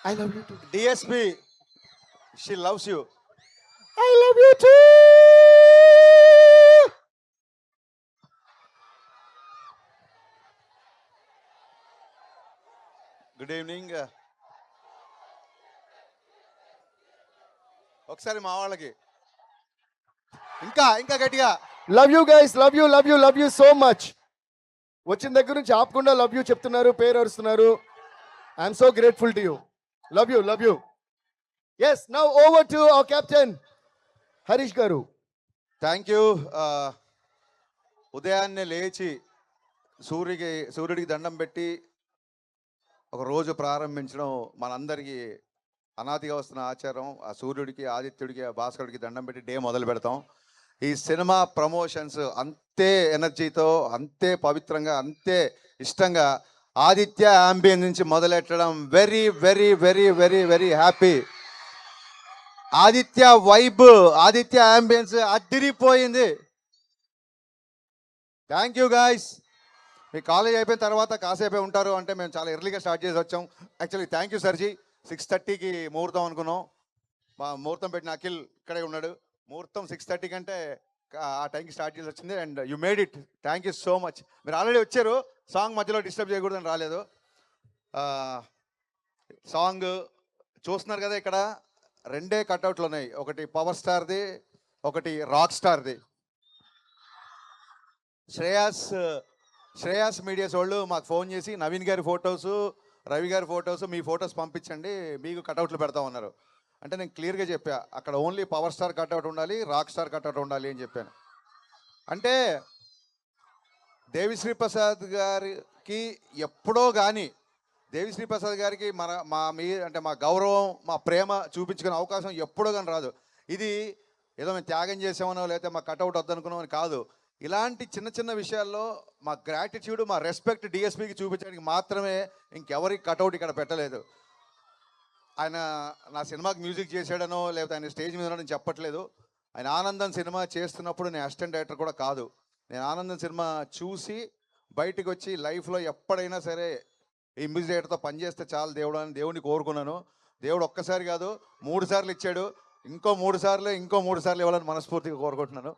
I love you too. DSP, she loves you. I love you too. Good evening. ఒకసారి మా వాళ్ళకి ఇంకా ఇంకా గట్టిగా Love you guys. Love you. Love you. Love you so much. వచ్చిన దగ్గర నుంచి ఆపకుండా లవ్ యూ చెప్తున్నారు, పేరు అరుస్తున్నారు. I'm so grateful to you. Love you, love you. Yes, now over to our captain Harish garu. Thank you. ఉదయాన్నే లేచి సూర్యుడికి దండం పెట్టి ఒక రోజు ప్రారంభించడం మనందరికీ అనాదిగా వస్తున్న ఆచారం. ఆ సూర్యుడికి, ఆదిత్యుడికి, ఆ భాస్కరుడికి దండం పెట్టి డే మొదలు పెడతాం. ఈ సినిమా ప్రమోషన్స్ అంతే ఎనర్జీతో, అంతే పవిత్రంగా, అంతే ఇష్టంగా ఆదిత్య అంబియన్స్ నుంచి మొదలెట్టడం very very very very very happy. Aditya vibe, Aditya ambience అదిరిపోయింది. Thank you guys. మీ కాలేజ్ అయిపోయిన తర్వాత కాసేపే ఉంటారు అంటే మేము చాలా ఎర్లీగా స్టార్ట్ చేసి వచ్చాం. యాక్చువల్లీ థ్యాంక్ యూ సర్జీ. 6:30కి ముహూర్తం అనుకున్నాం. మా ముహూర్తం పెట్టిన అఖిల్ ఇక్కడే ఉన్నాడు. ముహూర్తం 6:30 కంటే ఆ టైంకి స్టార్ట్ చేసి వచ్చింది. And you made it. Thank you so much. మీరు ఆల్రెడీ వచ్చారు, సాంగ్ మధ్యలో డిస్టర్బ్ చేయకూడదని రాలేదు. సాంగ్ చూస్తున్నారు కదా, ఇక్కడ 2 కట్అవుట్లు ఉన్నాయి. ఒకటి పవర్ స్టార్ది, ఒకటి రాక్ స్టార్ది. శ్రేయాస్ మీడియాస్ వాళ్ళు మాకు ఫోన్ చేసి నవీన్ గారి ఫొటోసు, రవి గారి ఫొటోస్, మీ ఫొటోస్ పంపించండి, మీకు కట్అవుట్లు పెడతా ఉన్నారు. అంటే నేను క్లియర్గా చెప్పా, అక్కడ ఓన్లీ పవర్ స్టార్ కట్అవుట్ ఉండాలి, రాక్ స్టార్ కట్అవుట్ ఉండాలి అని చెప్పాను. అంటే దేవిశ్రీ ప్రసాద్ గారికి ఎప్పుడో కానీ, దేవిశ్రీ ప్రసాద్ గారికి మా గౌరవం, మా ప్రేమ చూపించుకునే అవకాశం ఎప్పుడో కానీ రాదు. ఇది ఏదో మేము త్యాగం చేసామనో లేకపోతే మా కట్అవుట్ వద్దనుకున్నామని కాదు. ఇలాంటి చిన్న చిన్న విషయాల్లో మా గ్రాటిట్యూడ్, మా రెస్పెక్ట్ డిఎస్పీకి చూపించడానికి మాత్రమే, ఇంకెవరికి కట్అవుట్ ఇక్కడ పెట్టలేదు. ఆయన నా సినిమాకి మ్యూజిక్ చేశాడనో లేకపోతే ఆయన స్టేజ్ మీద ఉన్నాడని చెప్పట్లేదు. ఆయన ఆనందం సినిమా చేస్తున్నప్పుడు నేను అసిస్టెంట్ డైరెక్టర్ కూడా కాదు. నేను ఆనందం సినిమా చూసి బయటకు వచ్చి లైఫ్లో ఎప్పుడైనా సరే ఈ మ్యూజిక్ డైరెక్టర్తో పనిచేస్తే చాలు దేవుడు అని దేవుడిని కోరుకున్నాను. దేవుడు ఒక్కసారి కాదు 3 సార్లు ఇచ్చాడు. ఇంకో 3 సార్లు ఇవ్వాలని మనస్ఫూర్తిగా కోరుకుంటున్నాను.